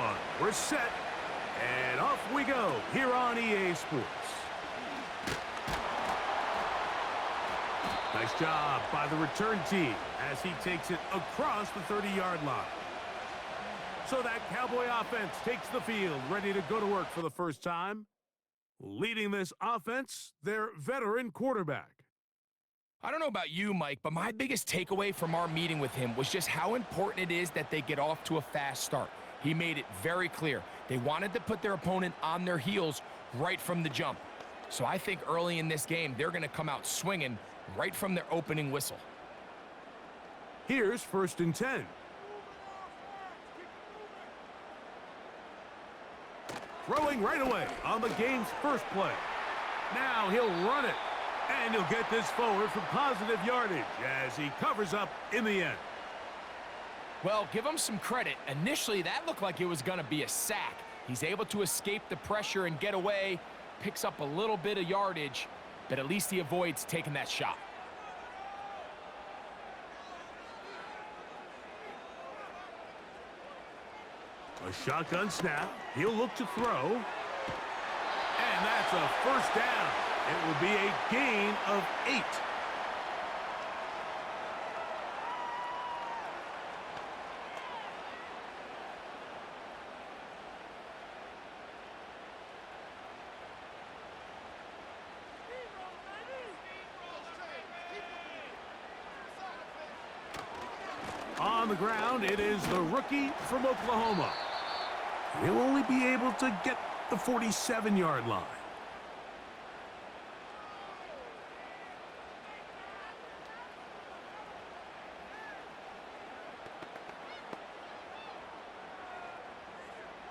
one. We're set, and off we go here on EA Sports. Nice job by the return team as he takes it across the 30-yard line. So that Cowboy offense takes the field, ready to go to work for the first time. Leading this offense, their veteran quarterback. I don't know about you, Mike, but my biggest takeaway from our meeting with him was just how important it is that they get off to a fast start. He made it very clear. They wanted to put their opponent on their heels right from the jump. So I think early in this game, they're going to come out swinging right from their opening whistle. Here's 1st and 10. Throwing right away on the game's first play. Now he'll run it. And he'll get this forward for positive yardage as he covers up in the end. Well, give him some credit. Initially, that looked like it was going to be a sack. He's able to escape the pressure and get away, picks up a little bit of yardage, but at least he avoids taking that shot. A shotgun snap. He'll look to throw. And that's a first down. It will be a gain of 8. On the ground, it is the rookie from Oklahoma. He'll only be able to get the 47-yard line.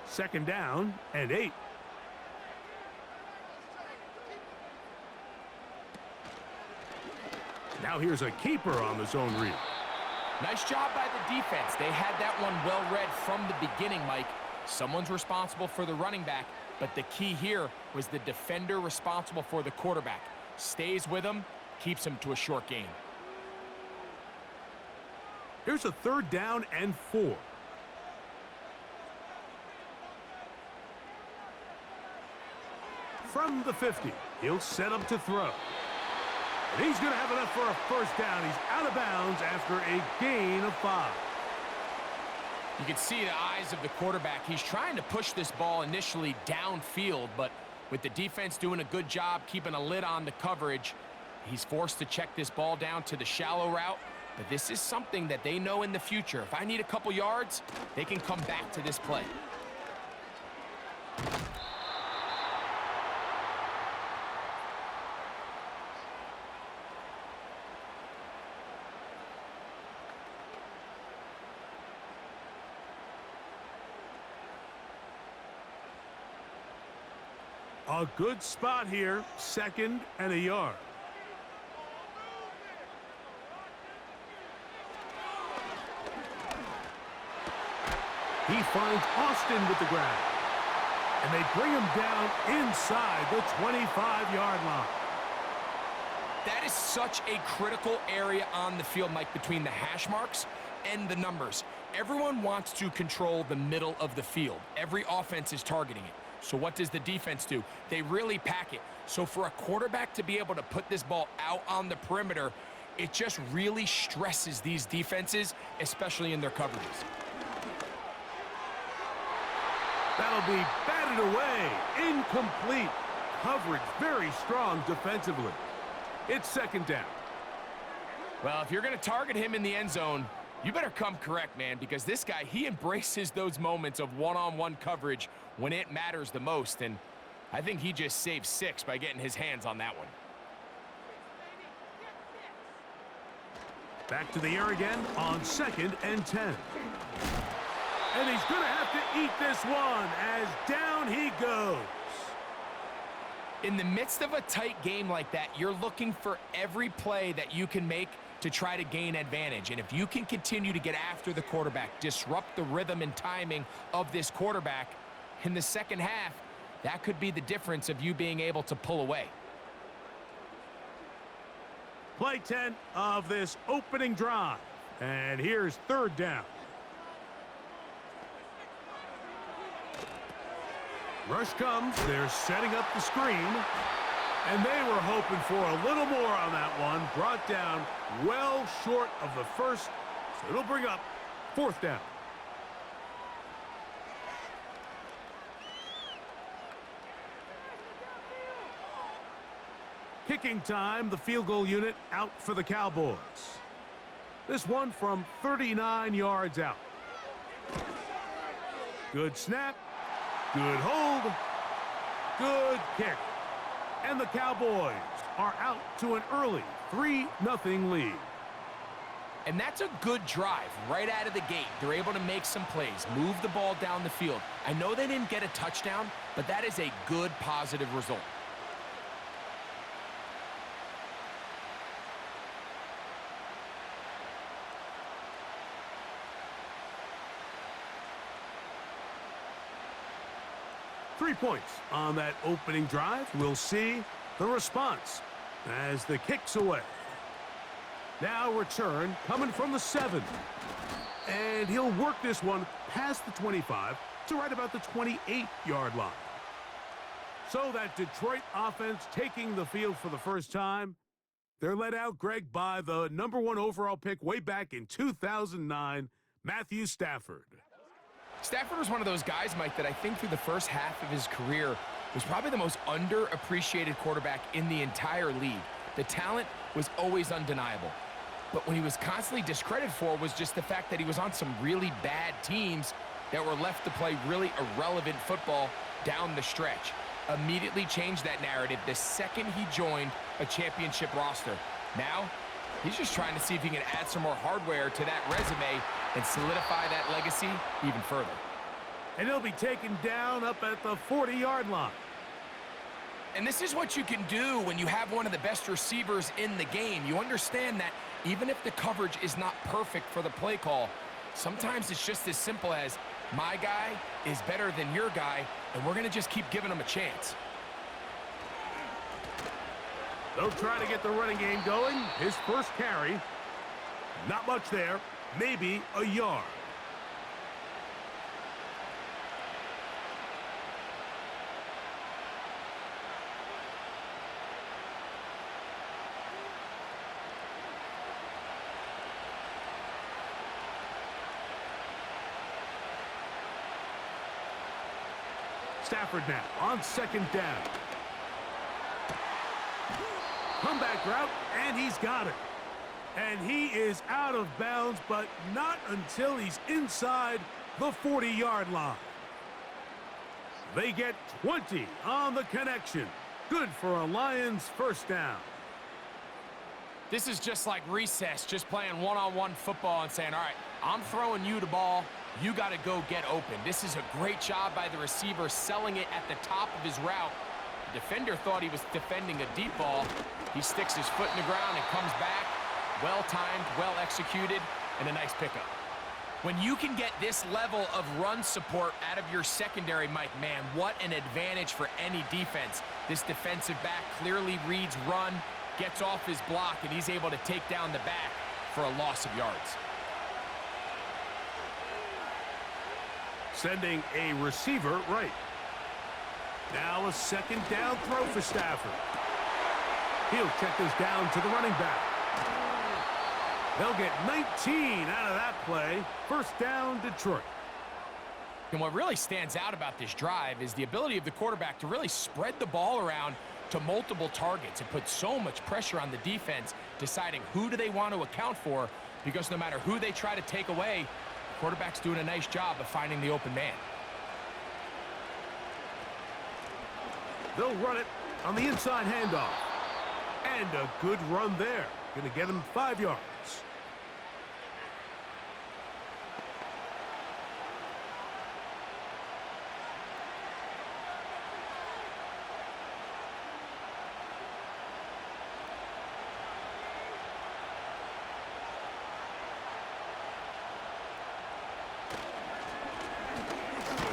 Second down and 8. Now here's a keeper on the zone read. Nice job by the defense. They had that one well read from the beginning, Mike. Someone's responsible for the running back, but the key here was the defender responsible for the quarterback. Stays with him, keeps him to a short gain. Here's a 3rd down and 4. From the 50, he'll set up to throw. And he's going to have enough for a first down. He's out of bounds after a gain of 5. You can see the eyes of the quarterback. He's trying to push this ball initially downfield, but with the defense doing a good job keeping a lid on the coverage, he's forced to check this ball down to the shallow route. But this is something that they know in the future. If I need a couple yards, they can come back to this play. A good spot here, 2nd and a yard. He finds Austin with the grab. And they bring him down inside the 25-yard line. That is such a critical area on the field, Mike, between the hash marks and the numbers. Everyone wants to control the middle of the field. Every offense is targeting it. So what does the defense do? They really pack it. So for a quarterback to be able to put this ball out on the perimeter, it just really stresses these defenses, especially in their coverages. That'll be batted away. Incomplete. Coverage very strong defensively. It's 2nd down. Well, if you're going to target him in the end zone, you better come correct, man, because this guy, he embraces those moments of one-on-one coverage when it matters the most, and I think he just saved 6 by getting his hands on that one. Back to the air again on 2nd and 10. And he's going to have to eat this one as down he goes. In the midst of a tight game like that, you're looking for every play that you can make to try to gain advantage. And if you can continue to get after the quarterback, disrupt the rhythm and timing of this quarterback in the second half, that could be the difference of you being able to pull away. Play 10 of this opening drive. And here's 3rd down. Rush comes. They're setting up the screen. And they were hoping for a little more on that one. Brought down well short of the first. So it'll bring up 4th down. Kicking time, the field goal unit out for the Cowboys. This one from 39 yards out. Good snap. Good hold. Good kick. And the Cowboys are out to an early 3-0 lead. And that's a good drive right out of the gate. They're able to make some plays, move the ball down the field. I know they didn't get a touchdown, but that is a good, positive result. Three points on that opening drive. We'll see the response as the kick's away. Now return coming from the 7. And he'll work this one past the 25 to right about the 28-yard line. So that Detroit offense taking the field for the first time. They're led out, Greg, by the #1 overall pick way back in 2009, Matthew Stafford. Stafford was one of those guys, Mike, that I think through the first half of his career was probably the most underappreciated quarterback in the entire league. The talent was always undeniable. But when he was constantly discredited for was just the fact that he was on some really bad teams that were left to play really irrelevant football down the stretch. Immediately changed that narrative the second he joined a championship roster. Now, he's just trying to see if he can add some more hardware to that resume and solidify that legacy even further. And he'll be taken down up at the 40-yard line. And this is what you can do when you have one of the best receivers in the game. You understand that even if the coverage is not perfect for the play call, sometimes it's just as simple as, my guy is better than your guy, and we're going to just keep giving him a chance. They'll try to get the running game going. His first carry. Not much there. Maybe a yard. Stafford now on 2nd down. Comeback route, and he's got it. And he is out of bounds, but not until he's inside the 40-yard line. They get 20 on the connection. Good for a Lions first down. This is just like recess, just playing one-on-one football and saying, all right, I'm throwing you the ball. You got to go get open. This is a great job by the receiver selling it at the top of his route. The defender thought he was defending a deep ball. He sticks his foot in the ground and comes back. Well-timed, well-executed, and a nice pickup. When you can get this level of run support out of your secondary, Mike, man, what an advantage for any defense. This defensive back clearly reads run, gets off his block, and he's able to take down the back for a loss of yards. Sending a receiver right. Now a 2nd down throw for Stafford. He'll check this down to the running back. They'll get 19 out of that play. First down, Detroit. And what really stands out about this drive is the ability of the quarterback to really spread the ball around to multiple targets and put so much pressure on the defense, deciding who do they want to account for, because no matter who they try to take away, the quarterback's doing a nice job of finding the open man. They'll run it on the inside handoff. And a good run there. Going to get him 5 yards.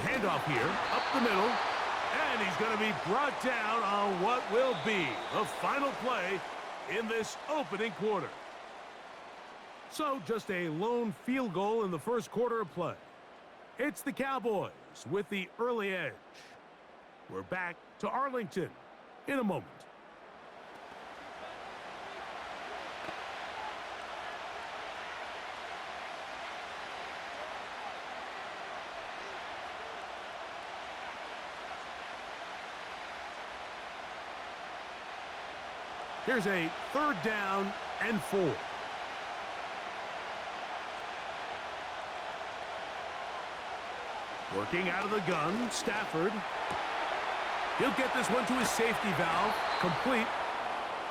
Handoff here, up the middle. And he's going to be brought down on what will be the final play in this opening quarter. So just a lone field goal in the first quarter of play. It's the Cowboys with the early edge. We're back to Arlington in a moment. Here's a 3rd down and 4. Working out of the gun, Stafford. He'll get this one to his safety valve, complete,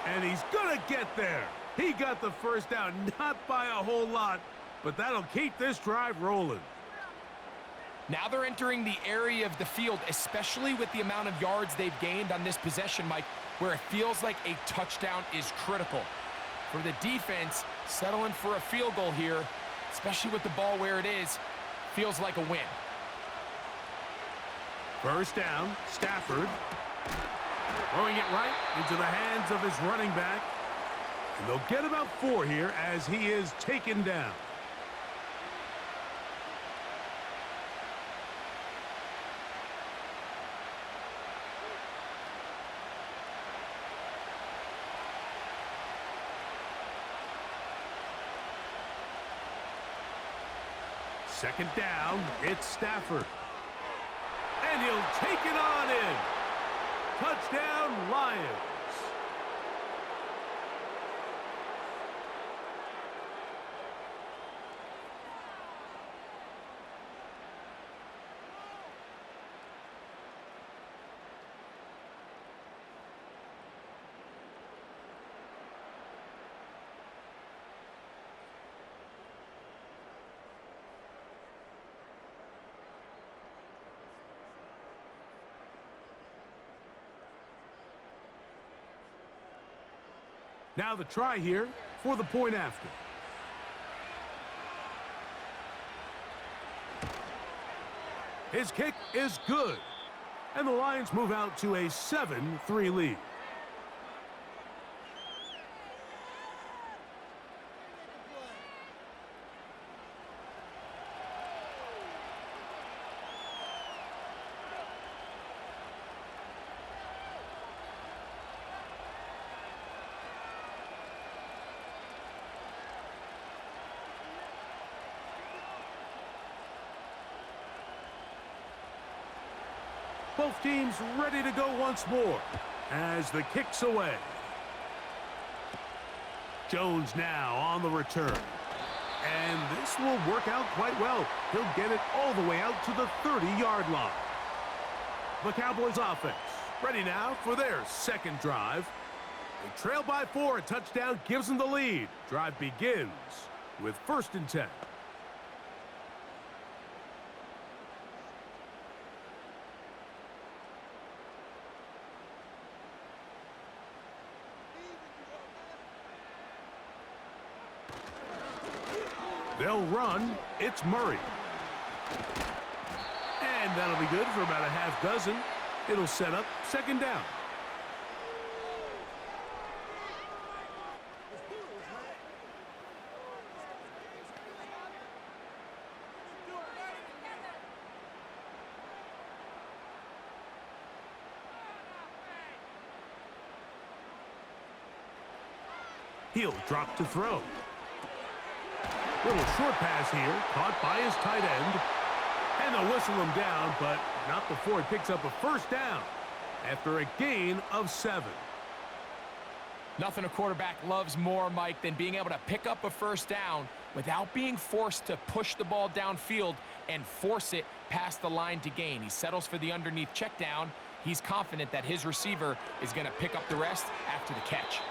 and he's gonna get there. He got the first down, not by a whole lot, but that'll keep this drive rolling. Now they're entering the area of the field, especially with the amount of yards they've gained on this possession, Mike, where it feels like a touchdown is critical. For the defense, settling for a field goal here, especially with the ball where it is, feels like a win. First down, Stafford. Throwing it right into the hands of his running back. And they'll get about 4 here as he is taken down. Second down, it's Stafford. And he'll take it on in. Touchdown, Lions. Now the try here for the point after. His kick is good. And the Lions move out to a 7-3 lead. Both teams ready to go once more as the kick's away. Jones now on the return. And this will work out quite well. He'll get it all the way out to the 30-yard line. The Cowboys offense ready now for their second drive. They trail by 4. A touchdown gives them the lead. Drive begins with 1st and 10. They'll run. It's Murray. And that'll be good for about a half dozen. It'll set up 2nd down. He'll drop to throw. Little short pass here, caught by his tight end. And they'll whistle him down, but not before he picks up a 1st down after a gain of 7. Nothing a quarterback loves more, Mike, than being able to pick up a 1st down without being forced to push the ball downfield and force it past the line to gain. He settles for the underneath check down. He's confident that his receiver is going to pick up the rest after the catch.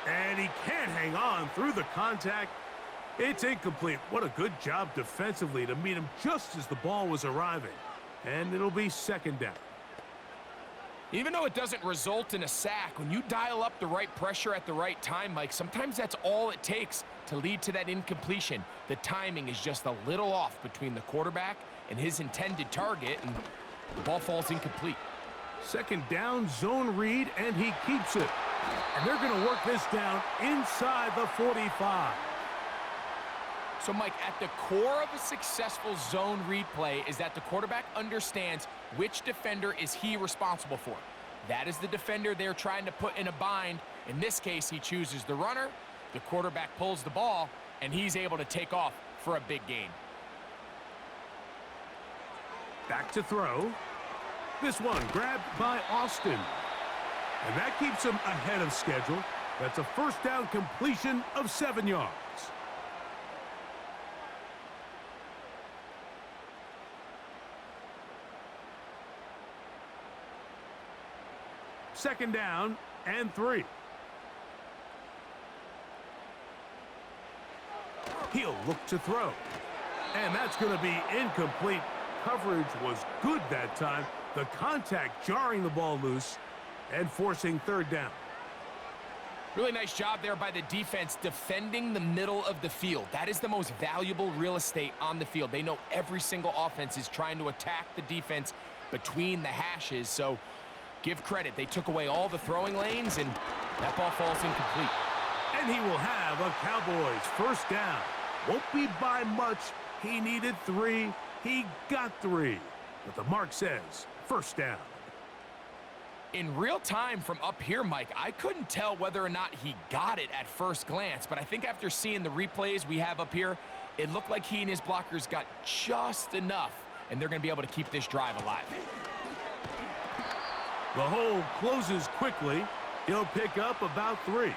And he can't hang on through the contact. It's incomplete. What a good job defensively to meet him just as the ball was arriving. And it'll be 2nd down. Even though it doesn't result in a sack, when you dial up the right pressure at the right time, Mike, sometimes that's all it takes to lead to that incompletion. The timing is just a little off between the quarterback and his intended target, and the ball falls incomplete. 2nd down, zone read, and he keeps it. And they're going to work this down inside the 45. So, Mike, at the core of a successful zone read play is that the quarterback understands Which defender is he responsible for? That is the defender they're trying to put in a bind. In this case, he chooses the runner. The quarterback pulls the ball, and he's able to take off for a big gain. Back to throw. This one grabbed by Austin. And that keeps him ahead of schedule. That's a first down completion of 7 yards. Second down and 3. He'll look to throw. And that's going to be incomplete. Coverage was good that time. The contact jarring the ball loose and forcing third down. Really nice job there by the defense defending the middle of the field. That is the most valuable real estate on the field. They know every single offense is trying to attack the defense between the hashes, so give credit. They took away all the throwing lanes, and that ball falls incomplete. And he will have a Cowboys first down. Won't be by much. He needed 3. He got 3. But the mark says first down. In real time from up here, Mike, I couldn't tell whether or not he got it at first glance, but I think after seeing the replays we have up here, it looked like he and his blockers got just enough, and they're going to be able to keep this drive alive. The hole closes quickly. He'll pick up about 3.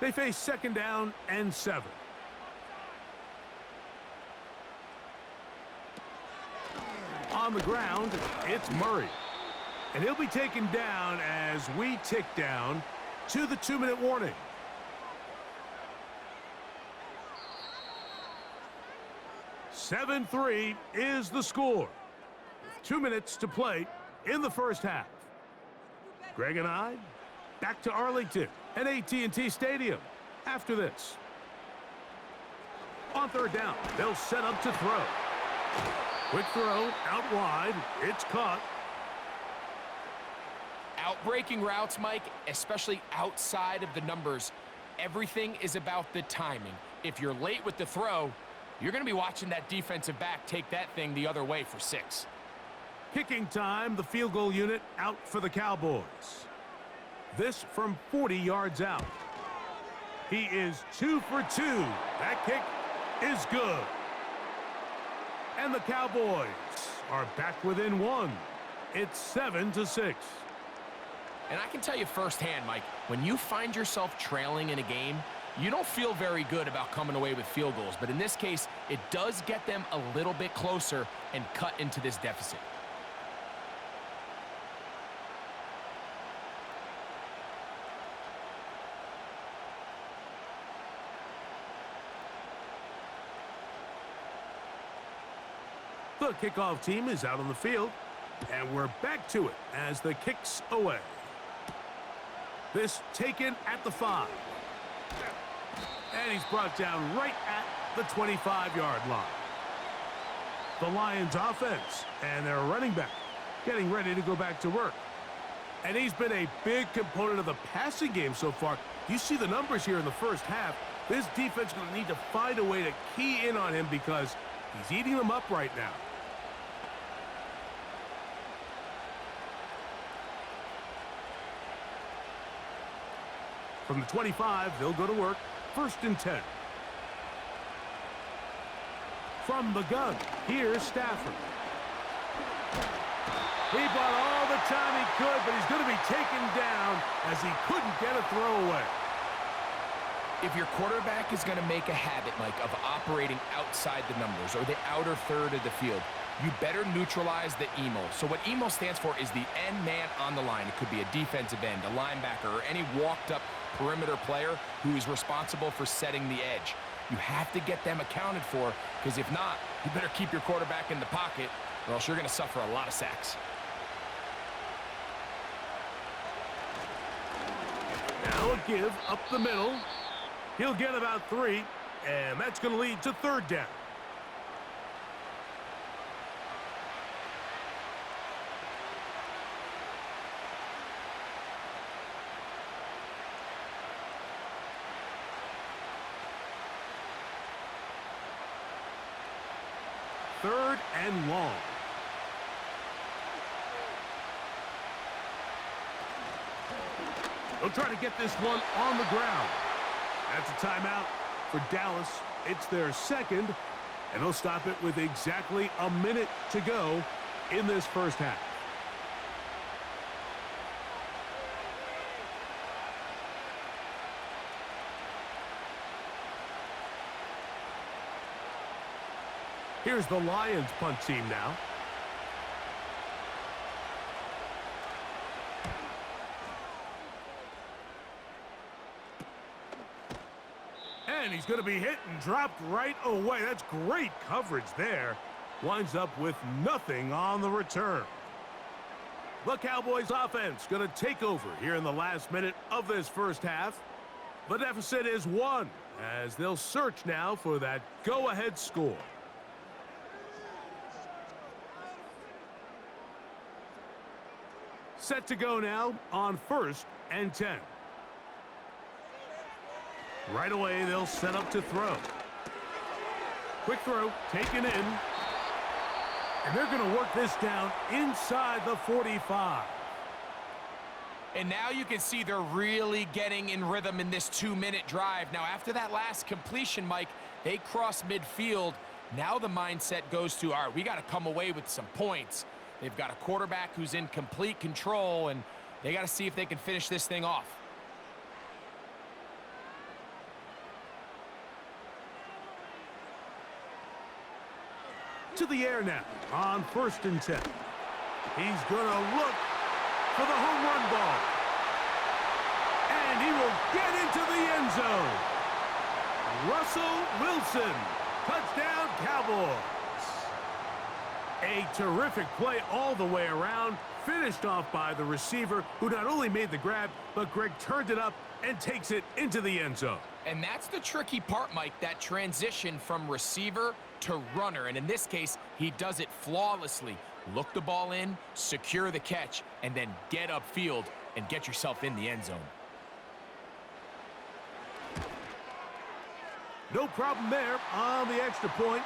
They face second down and 7. On the ground, it's Murray. And he'll be taken down as we tick down to the 2-minute warning. "7-3 is the score. 2 minutes to play in the first half. Greg and I back to Arlington at AT&T Stadium after this. On third down, they'll set up to throw. Quick throw out wide. It's caught. Outbreaking routes, Mike, especially outside of the numbers, everything is about the timing. If you're late with the throw, you're going to be watching that defensive back take that thing the other way for 6. Kicking time, the field goal unit out for the Cowboys. This from 40 yards out. He is 2 for 2. That kick is good. And the Cowboys are back within 1. It's 7-6. And I can tell you firsthand, Mike, when you find yourself trailing in a game, you don't feel very good about coming away with field goals. But in this case, it does get them a little bit closer and cut into this deficit. The kickoff team is out on the field, and we're back to it as the kick's away. This taken at the 5. And he's brought down right at the 25-yard line. The Lions offense and their running back getting ready to go back to work. And he's been a big component of the passing game so far. You see the numbers here in the first half. This defense is going to need to find a way to key in on him because he's eating them up right now. From the 25, they'll go to work. 1st and 10. From the gun, here's Stafford. He bought all the time he could, but he's going to be taken down as he couldn't get a throw away. If your quarterback is going to make a habit, Mike, of operating outside the numbers or the outer third of the field, you better neutralize the EMO. So what EMO stands for is the end man on the line. It could be a defensive end, a linebacker, or any walked-up perimeter player who is responsible for setting the edge. You have to get them accounted for, because if not, you better keep your quarterback in the pocket, or else you're going to suffer a lot of sacks. Now a give up the middle. He'll get about 3, and that's going to lead to 3rd down. 3rd and long. They'll try to get this one on the ground. That's a timeout for Dallas. It's their second, and they'll stop it with exactly a minute to go in this first half. Here's the Lions punt team now. And he's going to be hit and dropped right away. That's great coverage there. Winds up with nothing on the return. The Cowboys offense going to take over here in the last minute of this first half. The deficit is 1 as they'll search now for that go-ahead score. Set to go now on 1st and 10. Right away, they'll set up to throw. Quick throw, taken in. And they're going to work this down inside the 45. And now you can see they're really getting in rhythm in this 2-minute drive. Now, after that last completion, Mike, they cross midfield. Now the mindset goes to, all right, we got to come away with some points. They've got a quarterback who's in complete control, and they got to see if they can finish this thing off. To the air now on 1st and 10. He's going to look for the home run ball. And he will get into the end zone. Russell Wilson, touchdown Cowboys. A terrific play all the way around, finished off by the receiver, who not only made the grab, but Greg turned it up and takes it into the end zone. And that's the tricky part, Mike, that transition from receiver to runner. And in this case, he does it flawlessly. Look the ball in, secure the catch, and then get upfield and get yourself in the end zone. No problem there on the extra point.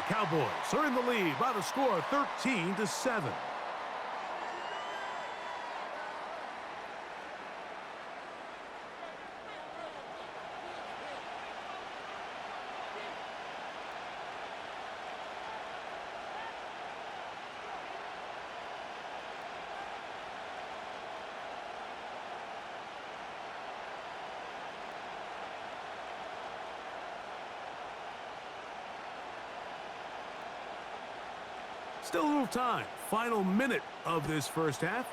The Cowboys are in the lead by the score of 13-7. Still a little time. Final minute of this first half.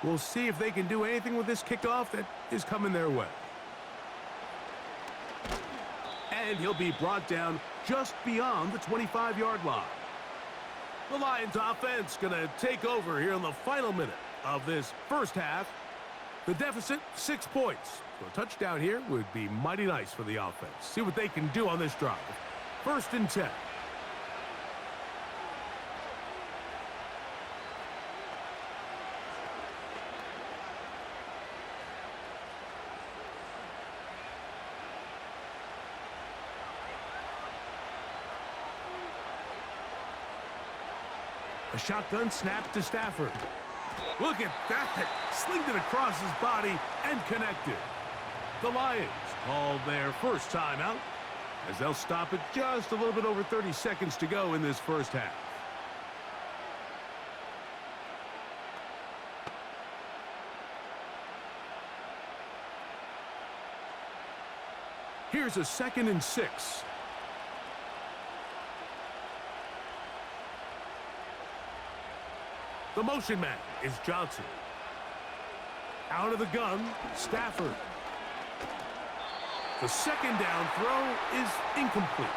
We'll see if they can do anything with this kickoff that is coming their way. And he'll be brought down just beyond the 25-yard line. The Lions offense going to take over here in the final minute of this first half. The deficit, 6 points. So a touchdown here would be mighty nice for the offense. See what they can do on this drive. 1st and 10. A shotgun snap to Stafford. Look at that. Slinged it across his body and connected. The Lions called their first timeout as they'll stop it just a little bit over 30 seconds to go in this first half. Here's a 2nd and 6. The motion man is Johnson. Out of the gun, Stafford. The 2nd down throw is incomplete.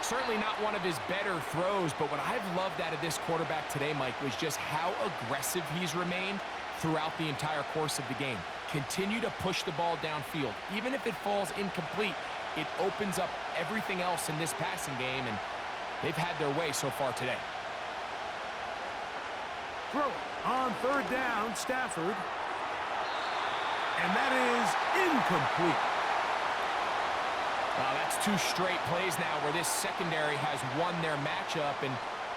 Certainly not one of his better throws, but what I've loved out of this quarterback today, Mike, was just how aggressive he's remained throughout the entire course of the game. Continue to push the ball downfield. Even if it falls incomplete, it opens up everything else in this passing game, and they've had their way so far today. Throw on 3rd down, Stafford. And that is incomplete. That's two straight plays now where this secondary has won their matchup, and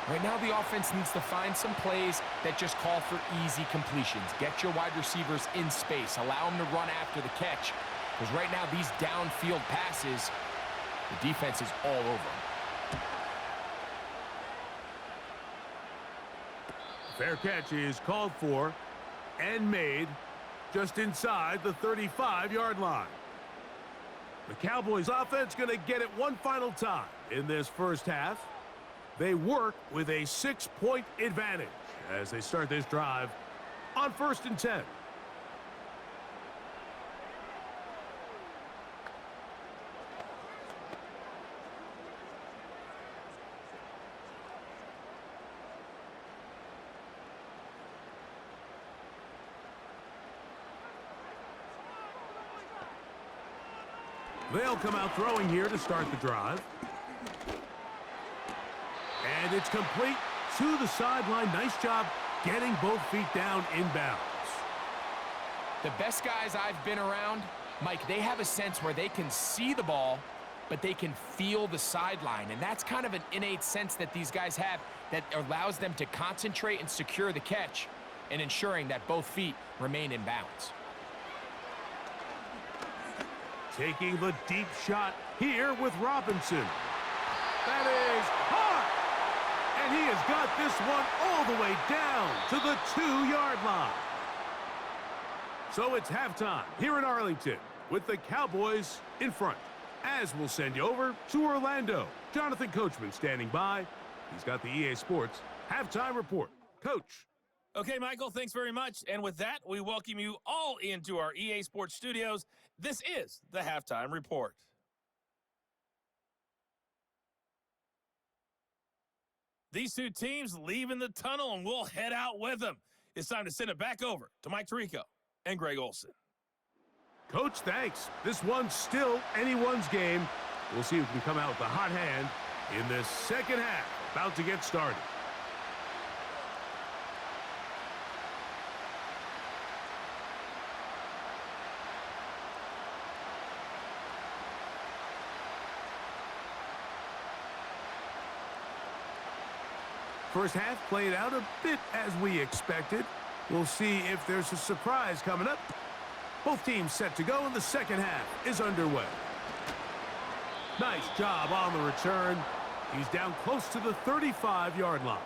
right now the offense needs to find some plays that just call for easy completions. Get your wide receivers in space. Allow them to run after the catch, because right now these downfield passes, the defense is all over them. Fair catch is called for and made just inside the 35-yard line. The Cowboys offense going to get it one final time in this first half. They work with a 6-point advantage as they start this drive on 1st and 10. They'll come out throwing here to start the drive. And it's complete to the sideline. Nice job getting both feet down inbounds. The best guys I've been around, Mike, they have a sense where they can see the ball, but they can feel the sideline. And that's kind of an innate sense that these guys have that allows them to concentrate and secure the catch and ensuring that both feet remain in bounds. Taking the deep shot here with Robinson. That is caught! And he has got this one all the way down to the 2-yard line. So it's halftime here in Arlington with the Cowboys in front. As we'll send you over to Orlando. Jonathan Coachman standing by. He's got the EA Sports halftime report. Coach. Okay, Michael, thanks very much. And with that, we welcome you all into our EA Sports studios. This is the halftime report. These two teams leaving the tunnel, and we'll head out with them. It's time to send it back over to Mike Tirico and Greg Olson. Coach, thanks. This one's still anyone's game. We'll see who can come out with a hot hand in this second half. About to get started. First half played out a bit as we expected. We'll see if there's a surprise coming up. Both teams set to go, and the second half is underway. Nice job on the return. He's down close to the 35-yard line.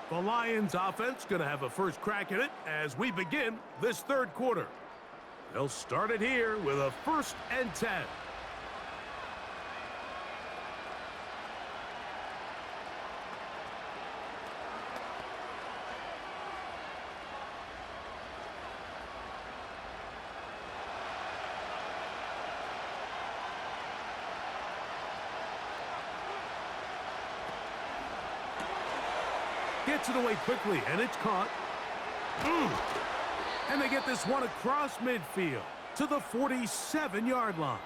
The Lions offense going to have a first crack at it as we begin this third quarter. They'll start it here with a 1st and 10. Gets it away quickly, and it's caught. And they get this one across midfield to the 47-yard line.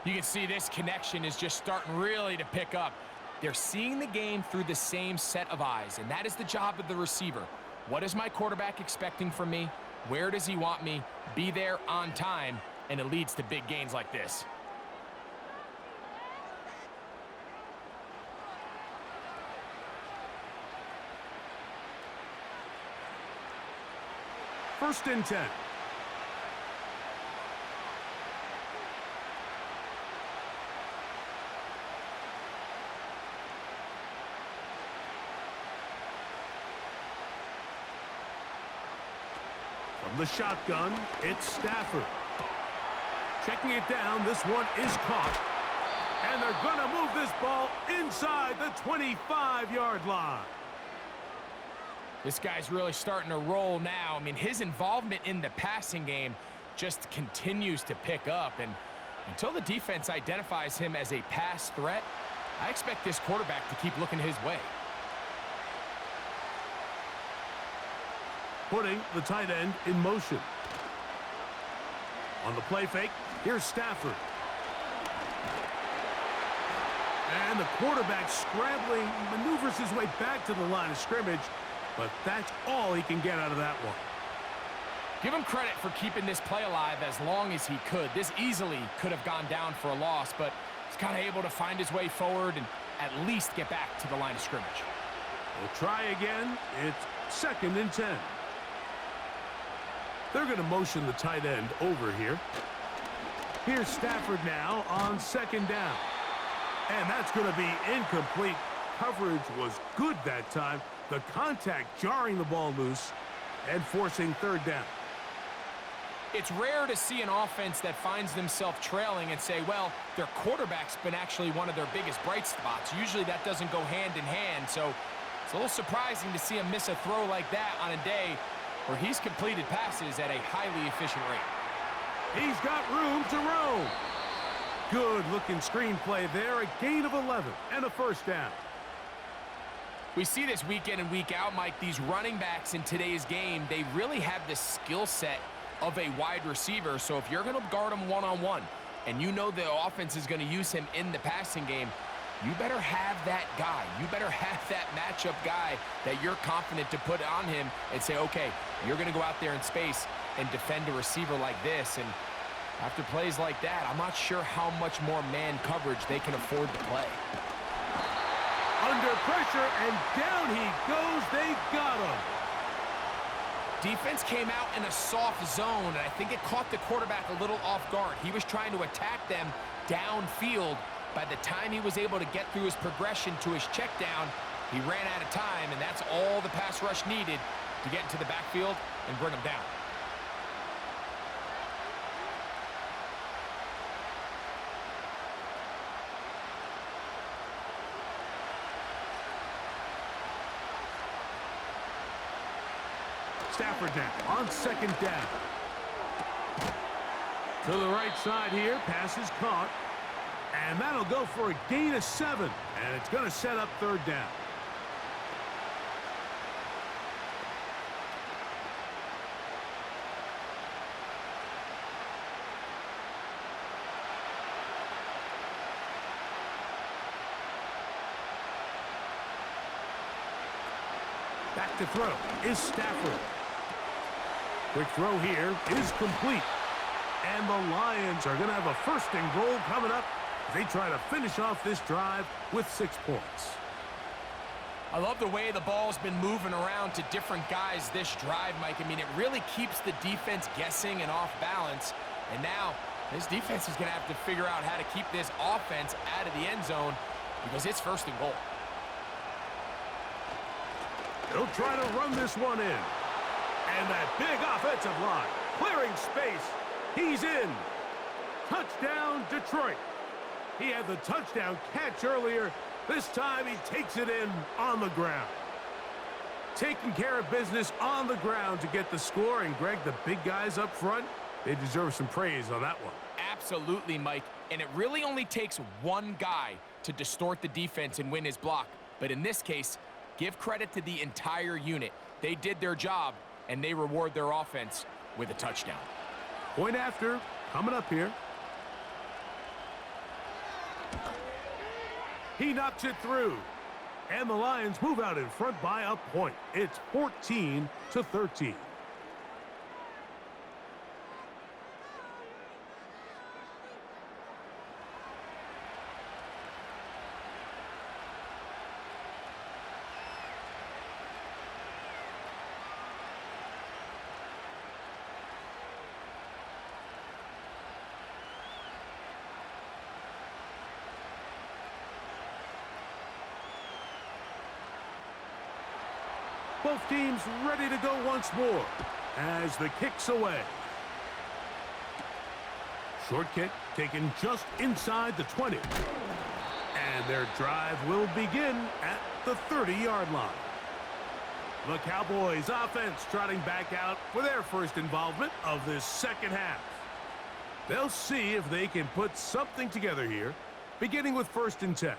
You can see this connection is just starting really to pick up. They're seeing the game through the same set of eyes, and that is the job of the receiver. What is my quarterback expecting from me? Where does he want me? Be there on time, and it leads to big gains like this. First and 10. From the shotgun, it's Stafford. Checking it down, this one is caught. And they're going to move this ball inside the 25-yard line. This guy's really starting to roll now. I mean, his involvement in the passing game just continues to pick up. And until the defense identifies him as a pass threat, I expect this quarterback to keep looking his way. Putting the tight end in motion. On the play fake, here's Stafford. And the quarterback scrambling, maneuvers his way back to the line of scrimmage, but that's all he can get out of that one. Give him credit for keeping this play alive as long as he could. This easily could have gone down for a loss, but he's kind of able to find his way forward and at least get back to the line of scrimmage. We'll try again. It's 2nd and 10. They're going to motion the tight end over here. Here's Stafford now on 2nd down. And that's going to be incomplete. Coverage was good that time. The contact jarring the ball loose and forcing 3rd down. It's rare to see an offense that finds themselves trailing and say, well, their quarterback's been actually one of their biggest bright spots. Usually that doesn't go hand in hand, so it's a little surprising to see him miss a throw like that on a day where he's completed passes at a highly efficient rate. He's got room to roam. Good-looking screenplay there, a gain of 11 and a 1st down. We see this week in and week out, Mike. These running backs in today's game, they really have the skill set of a wide receiver. So if you're going to guard him one-on-one and you know the offense is going to use him in the passing game, you better have that guy. You better have that matchup guy that you're confident to put on him and say, okay, you're going to go out there in space and defend a receiver like this. And after plays like that, I'm not sure how much more man coverage they can afford to play. Under pressure, and down he goes. They got him. Defense came out in a soft zone, and I think it caught the quarterback a little off guard. He was trying to attack them downfield. By the time he was able to get through his progression to his check down, he ran out of time, and that's all the pass rush needed to get into the backfield and bring him down. Stafford now on 2nd down. To the right side here, pass is caught. And that'll go for a gain of 7. And it's going to set up 3rd down. Back to throw is Stafford. Quick throw here is complete. And the Lions are going to have a 1st and goal coming up as they try to finish off this drive with 6 points. I love the way the ball's been moving around to different guys this drive, Mike. I mean, it really keeps the defense guessing and off balance. And now this defense is going to have to figure out how to keep this offense out of the end zone because it's 1st and goal. They'll try to run this one in. And that big offensive line clearing space. He's in. Touchdown, Detroit. He had the touchdown catch earlier. This time he takes it in on the ground. Taking care of business on the ground to get the score. And, Greg, the big guys up front, they deserve some praise on that one. Absolutely, Mike. And it really only takes one guy to distort the defense and win his block. But in this case, give credit to the entire unit. They did their job, and they reward their offense with a touchdown. Point after, coming up here. He knocks it through. And the Lions move out in front by a point. It's 14-13. Both teams ready to go once more as the kick's away. Short kick taken just inside the 20. And their drive will begin at the 30-yard line. The Cowboys offense trotting back out for their first involvement of this 2nd half. They'll see if they can put something together here, beginning with 1st and 10.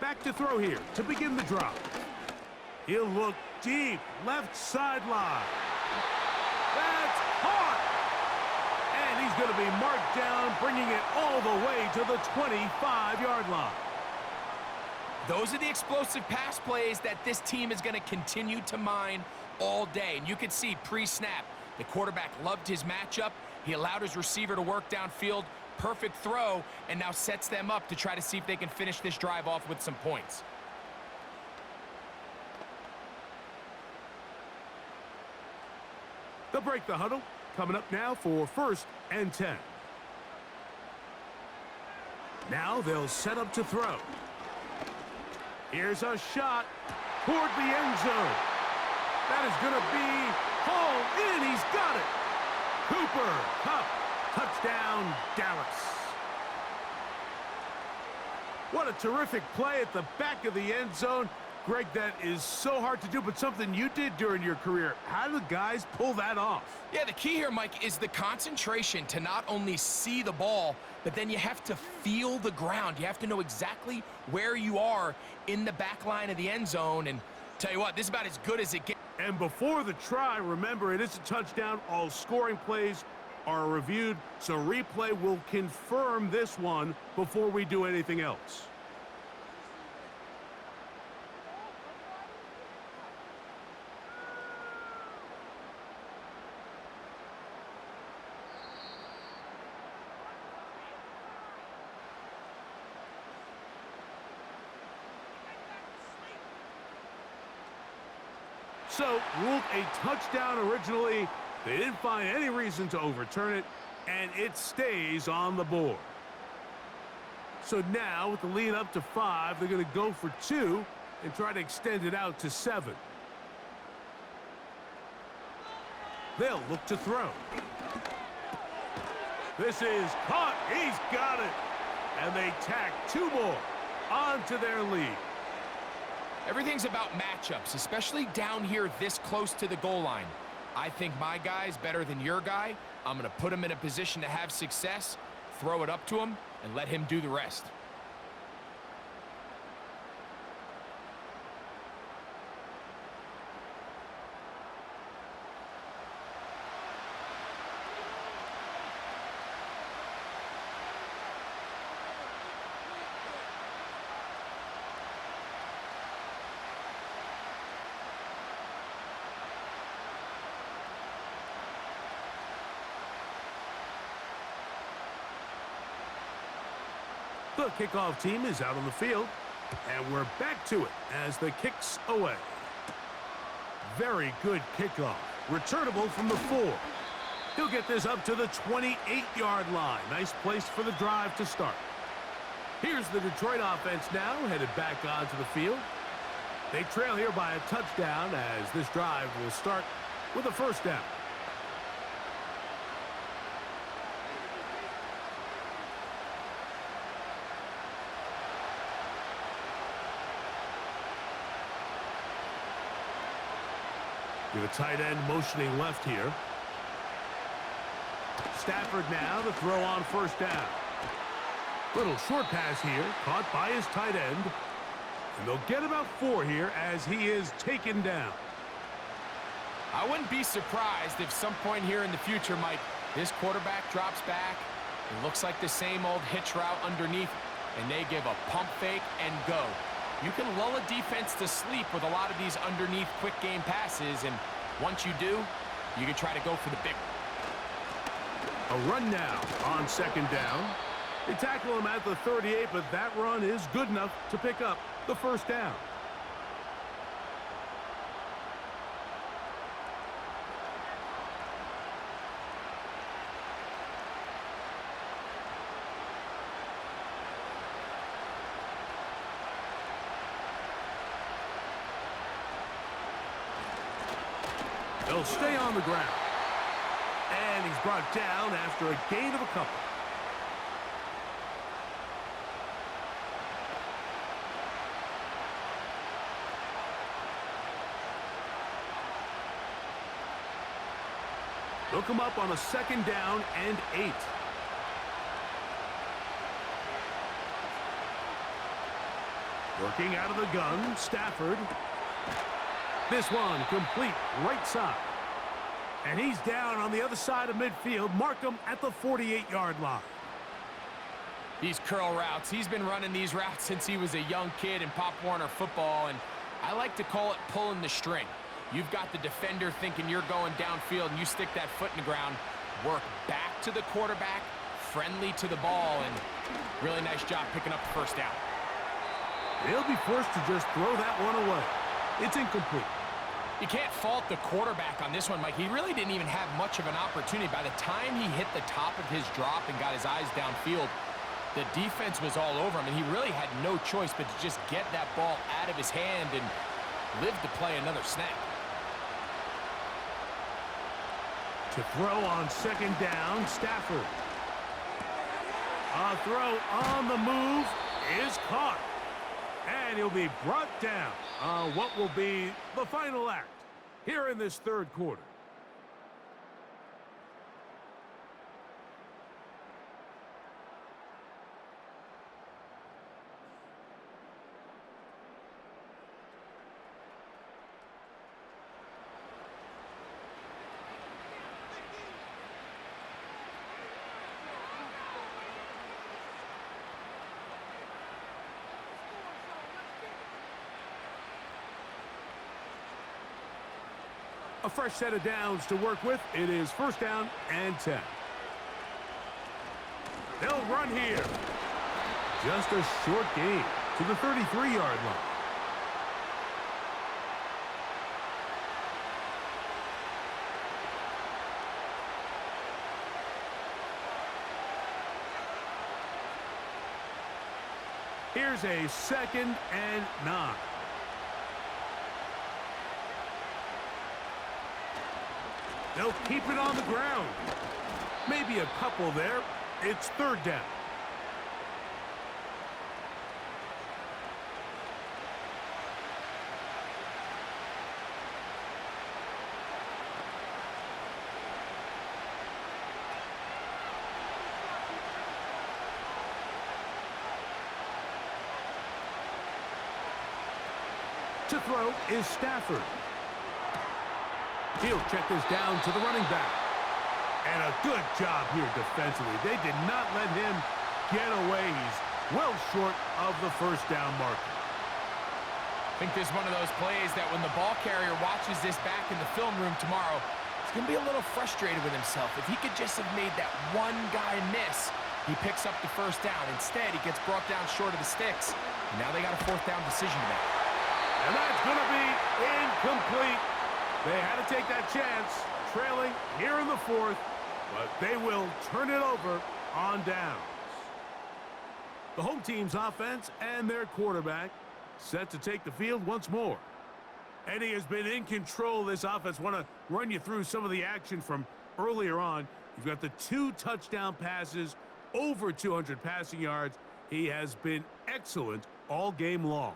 Back to throw here to begin the drive. He'll look deep, left sideline. That's caught! And he's going to be marked down, bringing it all the way to the 25-yard line. Those are the explosive pass plays that this team is going to continue to mine all day. And you can see pre-snap, the quarterback loved his matchup. He allowed his receiver to work downfield. Perfect throw, and now sets them up to try to see if they can finish this drive off with some points. They'll break the huddle. Coming up now for 1st and 10. Now they'll set up to throw. Here's a shot toward the end zone. That is going to be hauled in. He's got it. Cooper Kupp, touchdown, Dallas. What a terrific play at the back of the end zone. Greg, that is so hard to do, but something you did during your career. How do the guys pull that off? Yeah, the key here, Mike, is the concentration to not only see the ball, but then you have to feel the ground. You have to know exactly where you are in the back line of the end zone. And tell you what, this is about as good as it gets. And before the try, remember, it is a touchdown. All scoring plays are reviewed, so replay will confirm this one before we do anything else. So, ruled a touchdown originally. They didn't find any reason to overturn it, and it stays on the board. So now, with the lead up to 5, they're going to go for 2 and try to extend it out to 7. They'll look to throw. This is caught. He's got it. And they tack 2 more onto their lead. Everything's about matchups, especially down here this close to the goal line. I think my guy's better than your guy. I'm going to put him in a position to have success, throw it up to him, and let him do the rest. The kickoff team is out on the field, and we're back to it as the kick's away. Very good kickoff. Returnable from the 4. He'll get this up to the 28-yard line. Nice place for the drive to start. Here's the Detroit offense now, headed back onto the field. They trail here by a touchdown as this drive will start with a 1st down. With a tight end motioning left here. Stafford now to throw on 1st down. Little short pass here, caught by his tight end. And they'll get about 4 here as he is taken down. I wouldn't be surprised if some point here in the future, Mike, this quarterback drops back. It looks like the same old hitch route underneath, and they give a pump fake and go. You can lull a defense to sleep with a lot of these underneath quick game passes, and once you do, you can try to go for the big one. A run now on 2nd down. They tackle him at the 38, but that run is good enough to pick up the 1st down. They'll stay on the ground. And he's brought down after a gain of a couple. They'll come up on a 2nd down and 8. Working out of the gun, Stafford. This one complete right side. And he's down on the other side of midfield. Mark him at the 48-yard line. These curl routes, he's been running these routes since he was a young kid in Pop Warner football, and I like to call it pulling the string. You've got the defender thinking you're going downfield, and you stick that foot in the ground, work back to the quarterback, friendly to the ball, and really nice job picking up the first down. They'll be forced to just throw that one away. It's incomplete. You can't fault the quarterback on this one, Mike. He really didn't even have much of an opportunity. By the time he hit the top of his drop and got his eyes downfield, the defense was all over him, and he really had no choice but to just get that ball out of his hand and live to play another snap. To throw on second down, Stafford. A throw on the move is caught. And he'll be brought down on what will be the final act here in this third quarter. A fresh set of downs to work with. It is first down and 10. They'll run here. Just a short gain to the 33-yard line. Here's a 2nd and 9. They'll keep it on the ground. Maybe a couple there. It's third down. To throw is Stafford. He'll check this down to the running back. And a good job here defensively. They did not let him get away. He's well short of the first down marker. I think this is one of those plays that when the ball carrier watches this back in the film room tomorrow, he's going to be a little frustrated with himself. If he could just have made that one guy miss, he picks up the first down. Instead, he gets brought down short of the sticks. And now they got a fourth down decision to make. And that's going to be incomplete. They had to take that chance, trailing here in the fourth, but they will turn it over on downs. The home team's offense and their quarterback set to take the field once more. And he has been in control of this offense. Want to run you through some of the action from earlier on. You've got the 2 touchdown passes, over 200 passing yards. He has been excellent all game long.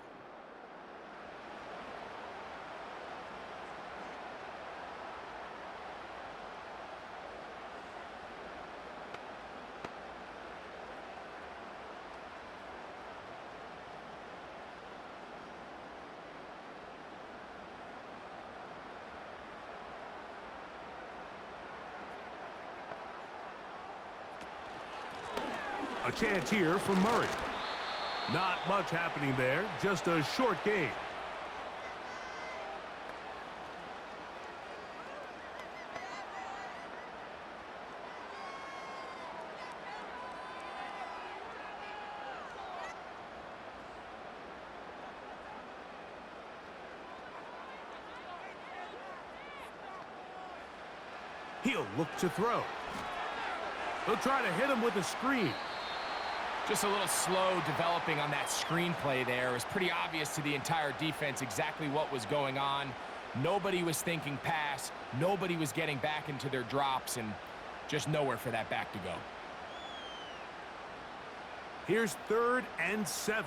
A chance here for Murray. Not much happening there, just a short game. He'll look to throw. They'll try to hit him with a screen. Just a little slow developing on that screenplay there. It was pretty obvious to the entire defense exactly what was going on. Nobody was thinking pass. Nobody was getting back into their drops, and just nowhere for that back to go. Here's 3rd and 7.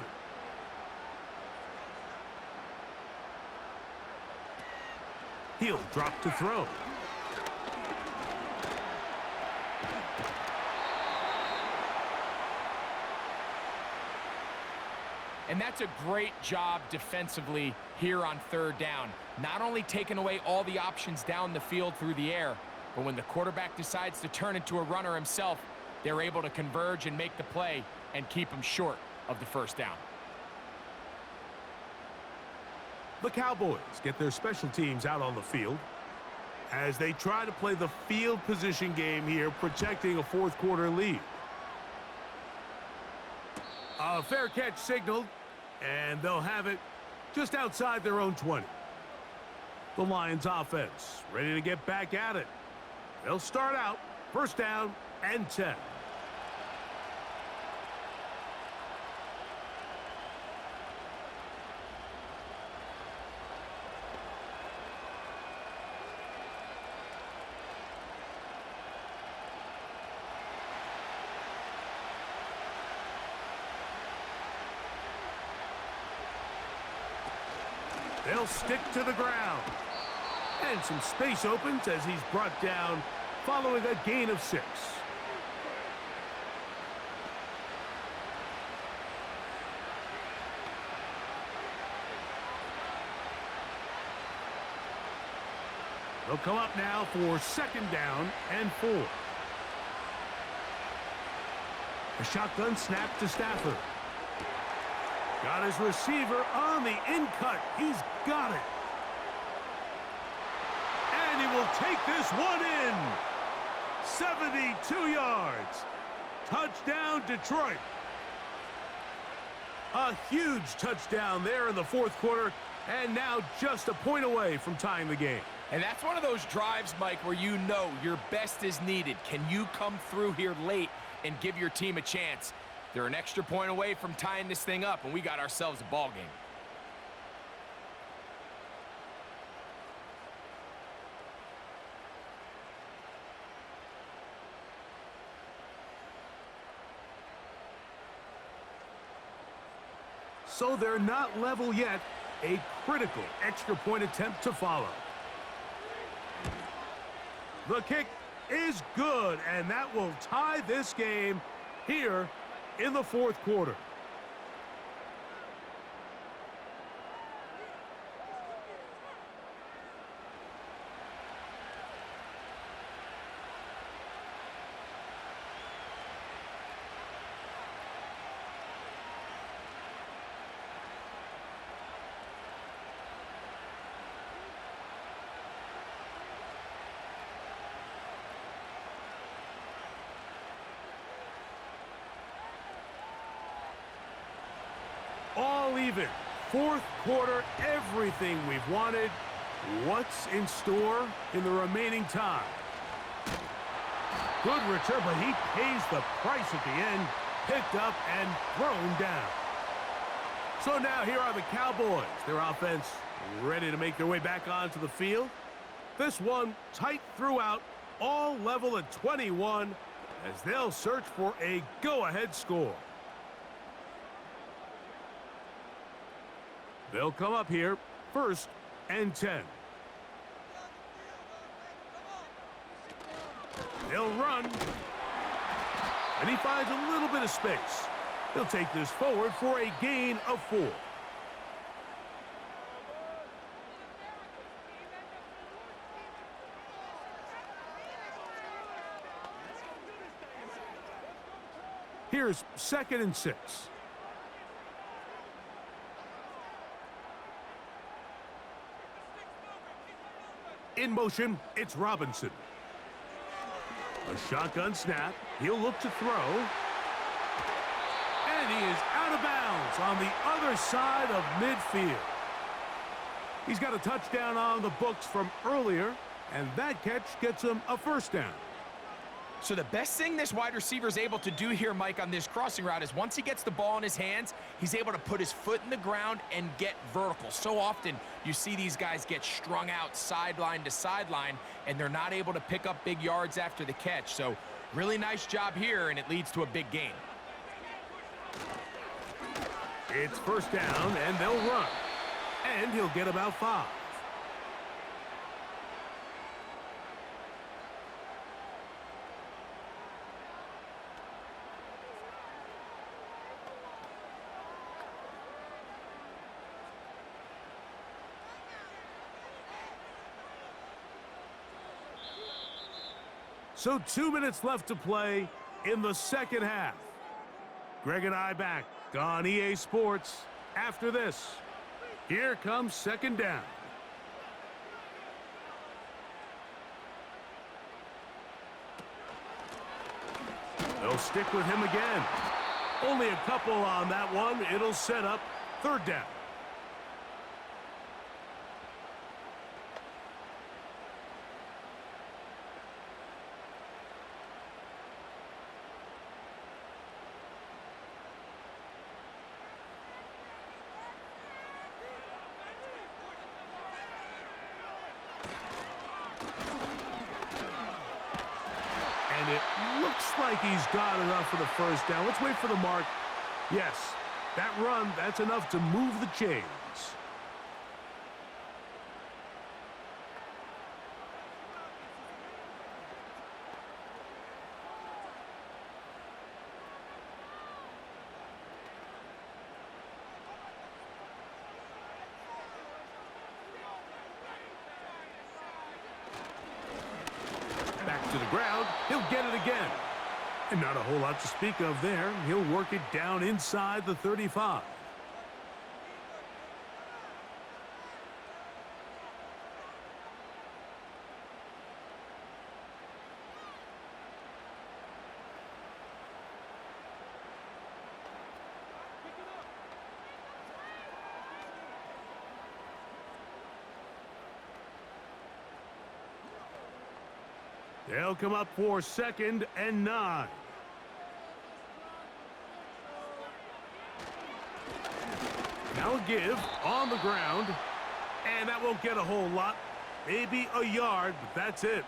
He'll drop to throw. And that's a great job defensively here on third down. Not only taking away all the options down the field through the air, but when the quarterback decides to turn into a runner himself, they're able to converge and make the play and keep him short of the first down. The Cowboys get their special teams out on the field as they try to play the field position game here, protecting a fourth quarter lead. A fair catch signaled, and they'll have it just outside their own 20. The Lions offense ready to get back at it. They'll start out first down and 10. They'll stick to the ground. And some space opens as he's brought down following a gain of 6. They'll come up now for second down and 4. A shotgun snap to Stafford. Got his receiver on the in-cut. He's got it. And he will take this one in. 72 yards. Touchdown, Detroit. A huge touchdown there in the fourth quarter, and now just a point away from tying the game. And that's one of those drives, Mike, where you know your best is needed. Can you come through here late and give your team a chance? They're an extra point away from tying this thing up, and we got ourselves a ball game. So they're not level yet. A critical extra point attempt to follow. The kick is good, and that will tie this game here in the fourth quarter. All even. Fourth quarter, everything we've wanted. What's in store in the remaining time? Good return, but he pays the price at the end. Picked up and thrown down. So now here are the Cowboys. Their offense ready to make their way back onto the field. This one tight throughout, all level at 21 as they'll search for a go-ahead score. They'll come up here, first and 10. They'll run. And he finds a little bit of space. He'll take this forward for a gain of 4. Here's second and 6. In motion, it's Robinson. A shotgun snap. He'll look to throw. And he is out of bounds on the other side of midfield. He's got a touchdown on the books from earlier, and that catch gets him a first down. So the best thing this wide receiver is able to do here, Mike, on this crossing route is once he gets the ball in his hands, he's able to put his foot in the ground and get vertical. So often you see these guys get strung out sideline to sideline, and they're not able to pick up big yards after the catch. So really nice job here, and it leads to a big gain. It's first down, and they'll run. And he'll get about 5. So 2 minutes left to play in the second half. Greg and I back on EA Sports after this. Here comes second down. They'll stick with him again. Only a couple on that one. It'll set up third down. And it looks like he's got enough for the first down. Let's wait for the mark. Yes, that run, that's enough to move the chains. Back to the ground. He'll get it again. And not a whole lot to speak of there. He'll work it down inside the 35. They'll come up for 2nd and 9. Now a give on the ground. And that won't get a whole lot. Maybe a yard, but that's it.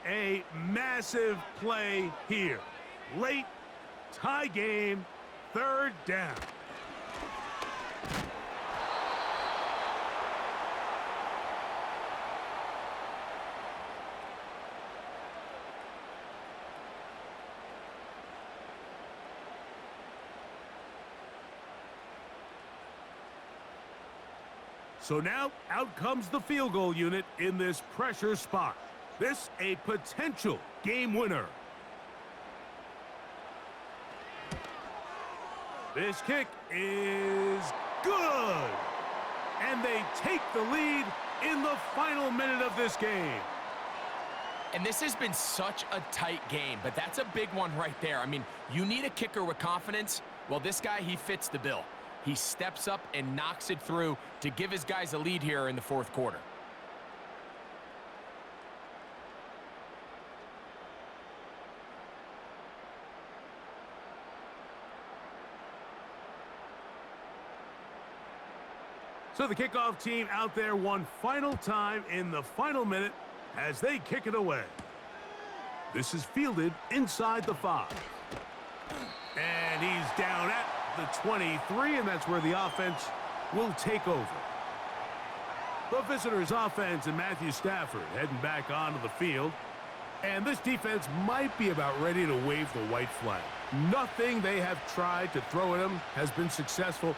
A massive play here. Late, tie game, third down. So now, out comes the field goal unit in this pressure spot. This a potential game winner. This kick is good. And they take the lead in the final minute of this game. And this has been such a tight game, but that's a big one right there. I mean, you need a kicker with confidence. Well, this guy, he fits the bill. He steps up and knocks it through to give his guys a lead here in the fourth quarter. So the kickoff team out there one final time in the final minute as they kick it away. This is fielded inside the 5. And he's down at the 23, and that's where the offense will take over. The visitors' offense and Matthew Stafford heading back onto the field. And this defense might be about ready to wave the white flag. Nothing they have tried to throw at him has been successful.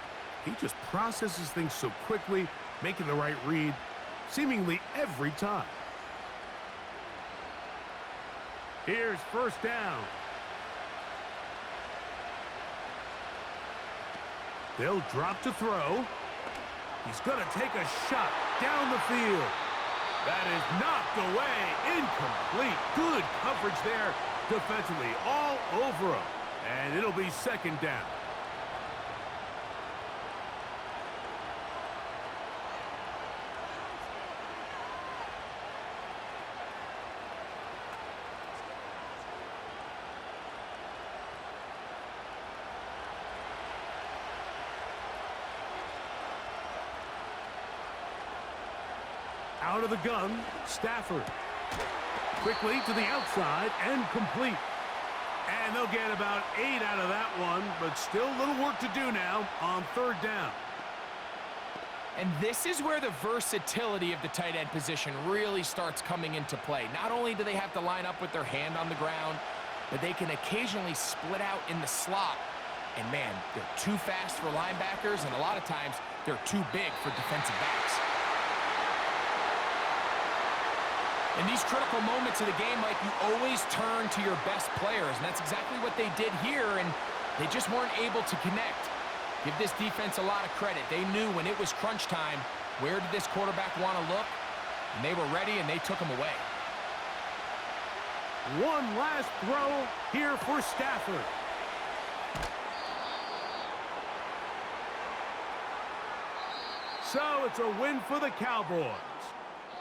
He just processes things so quickly, making the right read, seemingly every time. Here's first down. They'll drop to throw. He's going to take a shot down the field. That is knocked away. Incomplete. Good coverage there defensively all over him. And it'll be second down. Out of the gun, Stafford. Quickly to the outside and complete. And they'll get about 8 out of that one, but still a little work to do now on third down. And this is where the versatility of the tight end position really starts coming into play. Not only do they have to line up with their hand on the ground, but they can occasionally split out in the slot. And man, they're too fast for linebackers, and a lot of times they're too big for defensive backs. In these critical moments of the game, Mike, you always turn to your best players, and that's exactly what they did here, and they just weren't able to connect. Give this defense a lot of credit. They knew when it was crunch time, where did this quarterback want to look? And they were ready, and they took him away. One last throw here for Stafford. So it's a win for the Cowboys.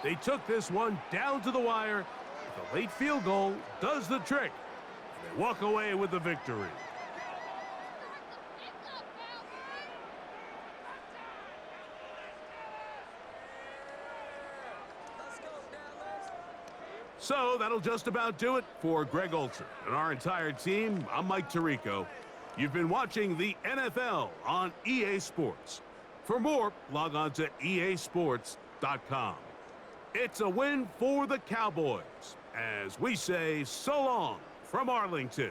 They took this one down to the wire. The late field goal does the trick. They walk away with the victory. So that'll just about do it for Greg Olsen and our entire team. I'm Mike Tirico. You've been watching the NFL on EA Sports. For more, log on to easports.com. It's a win for the Cowboys, as we say so long from Arlington.